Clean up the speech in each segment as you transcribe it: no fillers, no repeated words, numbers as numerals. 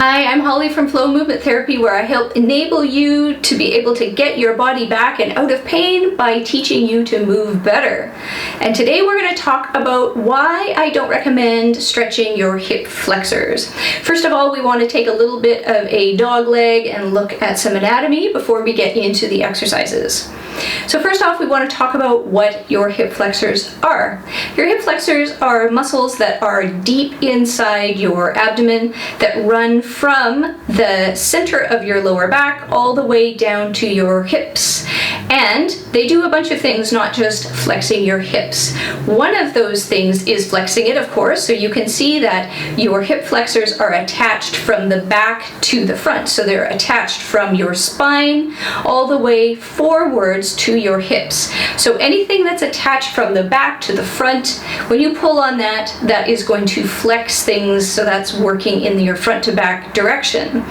Hi, I'm Holly from Flow Movement Therapy, where I help enable you to be able to get your body back and out of pain by teaching you to move better. And today we're going to talk about why I don't recommend stretching your hip flexors. First of all, we want to take a little bit of a dog leg and look at some anatomy before we get into the exercises. So first off, we want to talk about what your hip flexors are. Your hip flexors are muscles that are deep inside your abdomen that run from the center of your lower back all the way down to your hips. And they do a bunch of things, not just flexing your hips. One of those things is flexing it, of course, so you can see that your hip flexors are attached from the back to the front. So they're attached from your spine all the way forwards to your hips. So anything that's attached from the back to the front, when you pull on that, that is going to flex things, so that's working in your front to back direction.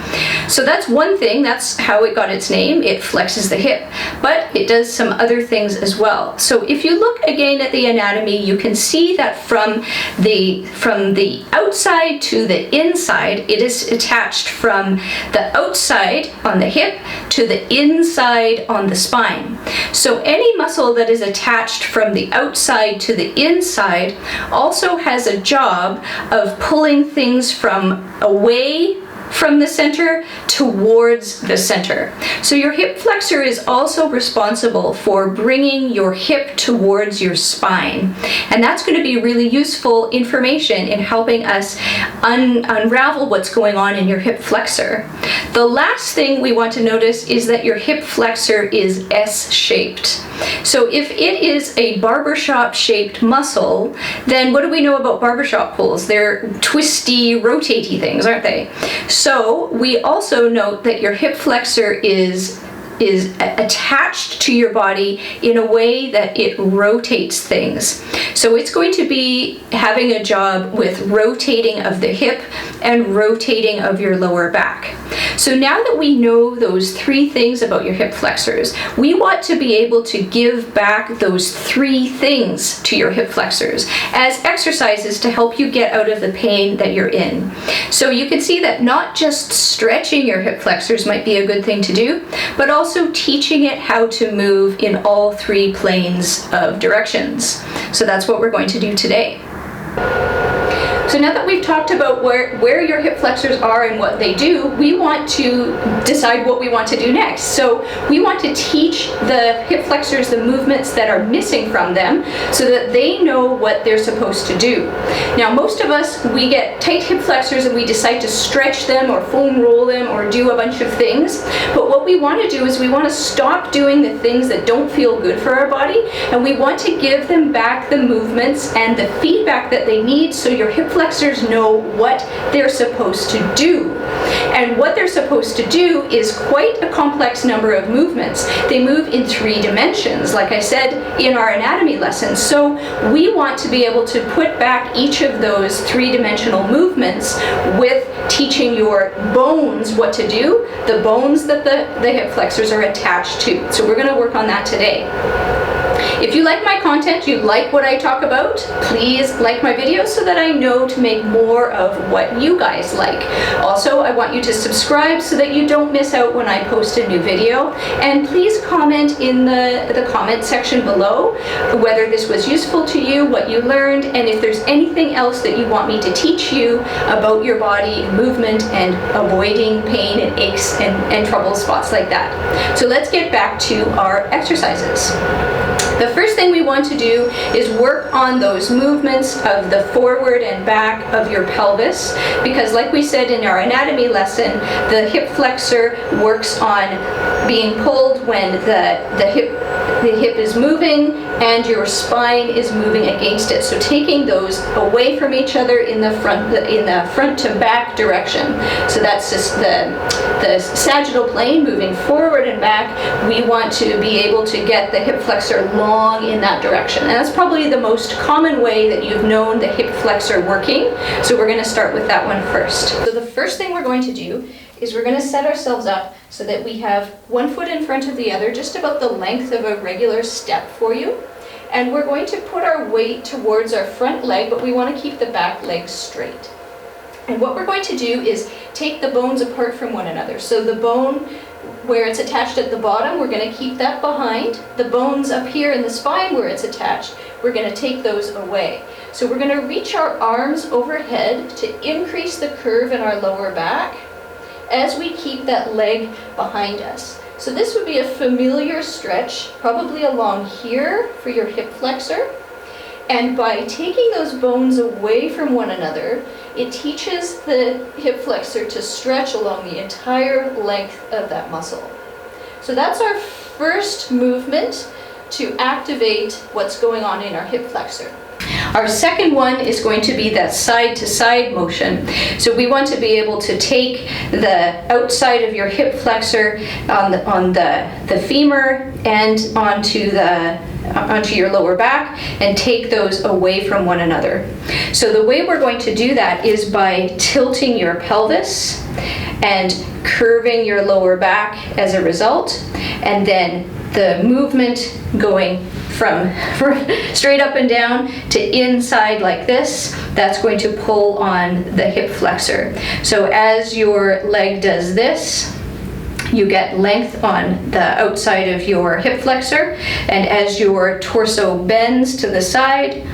So that's one thing, that's how it got its name. It flexes the hip, but it does some other things as well. So if you look again at the anatomy, you can see that from the outside to the inside, it is attached from the outside on the hip to the inside on the spine. So any muscle that is attached from the outside to the inside also has a job of pulling things from away from the center towards the center. So your hip flexor is also responsible for bringing your hip towards your spine. And that's going to be really useful information in helping us unravel what's going on in your hip flexor. The last thing we want to notice is that your hip flexor is S-shaped. So if it is a barbershop shaped muscle, then what do we know about barbershop pulls? They're twisty, rotatey things, aren't they? So we also note that your hip flexor is attached to your body in a way that it rotates things. So it's going to be having a job with rotating of the hip and rotating of your lower back. So now that we know those three things about your hip flexors, we want to be able to give back those three things to your hip flexors as exercises to help you get out of the pain that you're in. So you can see that not just stretching your hip flexors might be a good thing to do, but also teaching it how to move in all three planes of directions. So that's what we're going to do today. So now that we've talked about where your hip flexors are and what they do, we want to decide what we want to do next. So we want to teach the hip flexors the movements that are missing from them so that they know what they're supposed to do. Now most of us, we get tight hip flexors and we decide to stretch them or foam roll them or do a bunch of things. But what we want to do is we want to stop doing the things that don't feel good for our body, and we want to give them back the movements and the feedback that they need so your hip flexors know what they're supposed to do. And what they're supposed to do is quite a complex number of movements. They move in 3 dimensions, like I said in our anatomy lesson. So we want to be able to put back each of those 3-dimensional movements with teaching your bones what to do, the bones that the hip flexors are attached to. So we're going to work on that today. If you like my content, you like what I talk about, please like my videos so that I know to make more of what you guys like. Also, I want you to subscribe so that you don't miss out when I post a new video. And please comment in the comment section below whether this was useful to you, what you learned, and if there's anything else that you want me to teach you about your body and movement and avoiding pain and aches and trouble spots like that. So let's get back to our exercises. The first thing we want to do is work on those movements of the forward and back of your pelvis, because like we said in our anatomy lesson, the hip flexor works on being pulled when the hip is moving and your spine is moving against it. So taking those away from each other in the front to back direction. So that's just the sagittal plane moving forward and back. We want to be able to get the hip flexor long in that direction. And that's probably the most common way that you've known the hip flexor working. So we're going to start with that one first. So the first thing we're going to do is we're going to set ourselves up so that we have one foot in front of the other, just about the length of a regular step for you. And we're going to put our weight towards our front leg, but we want to keep the back leg straight. And what we're going to do is take the bones apart from one another. So the bone where it's attached at the bottom, we're going to keep that behind. The bones up here in the spine where it's attached, we're going to take those away. So we're going to reach our arms overhead to increase the curve in our lower back as we keep that leg behind us. So this would be a familiar stretch, probably along here for your hip flexor. And by taking those bones away from one another, it teaches the hip flexor to stretch along the entire length of that muscle. So that's our first movement to activate what's going on in our hip flexor. Our second one is going to be that side-to-side motion. So we want to be able to take the outside of your hip flexor on the femur and onto your lower back and take those away from one another. So the way we're going to do that is by tilting your pelvis and curving your lower back as a result, and then the movement going from straight up and down to inside like this, that's going to pull on the hip flexor. So as your leg does this, you get length on the outside of your hip flexor, and as your torso bends to the side,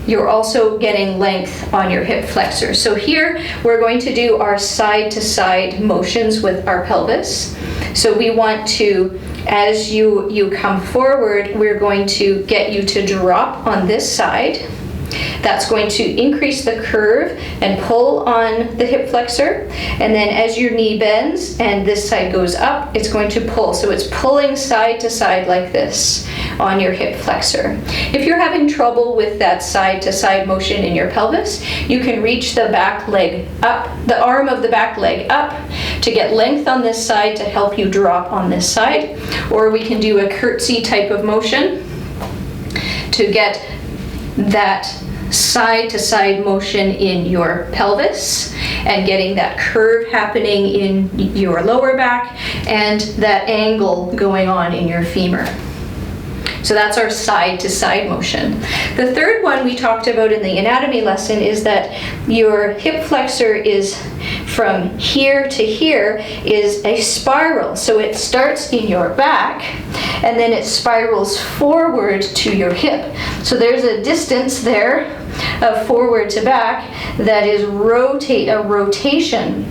you're also getting length on your hip flexor. So here we're going to do our side-to-side motions with our pelvis. So we want to, as you come forward, we're going to get you to drop on this side. That's going to increase the curve and pull on the hip flexor. And then as your knee bends and this side goes up, it's going to pull. So it's pulling side to side like this on your hip flexor. If you're having trouble with that side to side motion in your pelvis, you can reach the back leg up, the arm of the back leg up to get length on this side to help you drop on this side. Or we can do a curtsy type of motion to get that side-to-side motion in your pelvis and getting that curve happening in your lower back and that angle going on in your femur. So that's our side-to-side motion. The third one we talked about in the anatomy lesson is that your hip flexor is from here to here is a spiral. So it starts in your back and then it spirals forward to your hip. So there's a distance there of forward to back that is a rotation.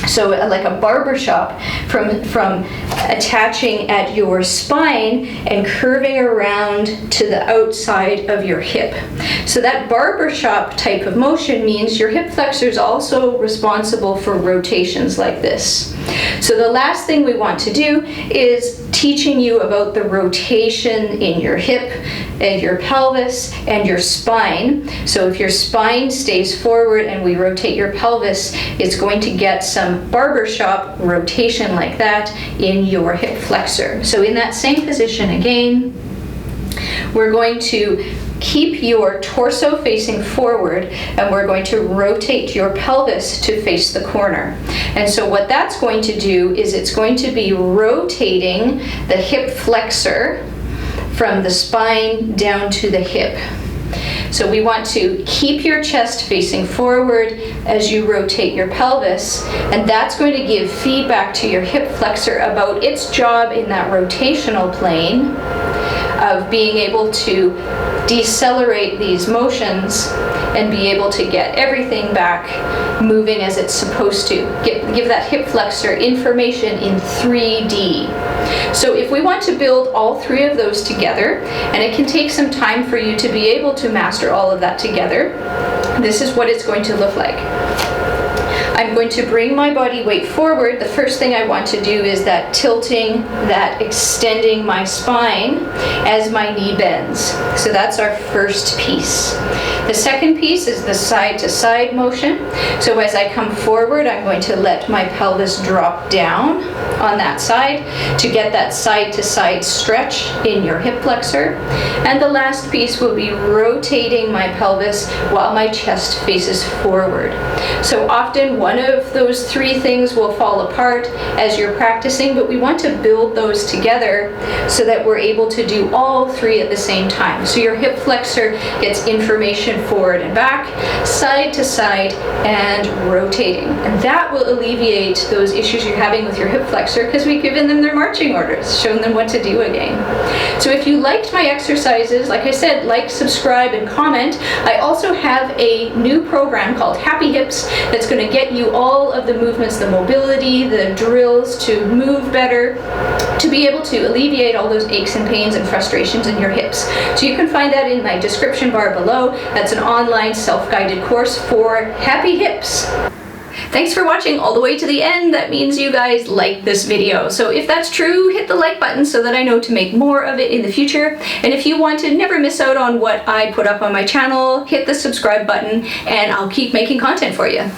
So like a barber shop from attaching at your spine and curving around to the outside of your hip. So that barber shop type of motion means your hip flexor is also responsible for rotations like this. So the last thing we want to do is teaching you about the rotation in your hip and your pelvis and your spine. So if your spine stays forward and we rotate your pelvis, it's going to get some barbershop rotation like that in your hip flexor. So in that same position again, we're going to keep your torso facing forward and we're going to rotate your pelvis to face the corner. And so what that's going to do is it's going to be rotating the hip flexor from the spine down to the hip. So we want to keep your chest facing forward as you rotate your pelvis, and that's going to give feedback to your hip flexor about its job in that rotational plane of being able to decelerate these motions and be able to get everything back moving as it's supposed to. Give that hip flexor information in 3D. So if we want to build all three of those together, and it can take some time for you to be able to master all of that together, this is what it's going to look like. I'm going to bring my body weight forward. The first thing I want to do is that tilting, that extending my spine as my knee bends. So that's our first piece. The second piece is the side-to-side motion. So as I come forward, I'm going to let my pelvis drop down on that side to get that side-to-side stretch in your hip flexor. And the last piece will be rotating my pelvis while my chest faces forward. So often one of those three things will fall apart as you're practicing, but we want to build those together so that we're able to do all three at the same time. So your hip flexor gets information motion forward and back, side to side, and rotating. And that will alleviate those issues you're having with your hip flexor because we've given them their marching orders, shown them what to do again. So if you liked my exercises, like I said, like, subscribe, and comment. I also have a new program called Happy Hips that's going to get you all of the movements, the mobility, the drills to move better, to be able to alleviate all those aches and pains and frustrations in your hips. So you can find that in my description bar below. That's an online self-guided course for happy hips. Thanks for watching all the way to the end. That means you guys like this video. So if that's true, hit the like button so that I know to make more of it in the future. And if you want to never miss out on what I put up on my channel, hit the subscribe button and I'll keep making content for you.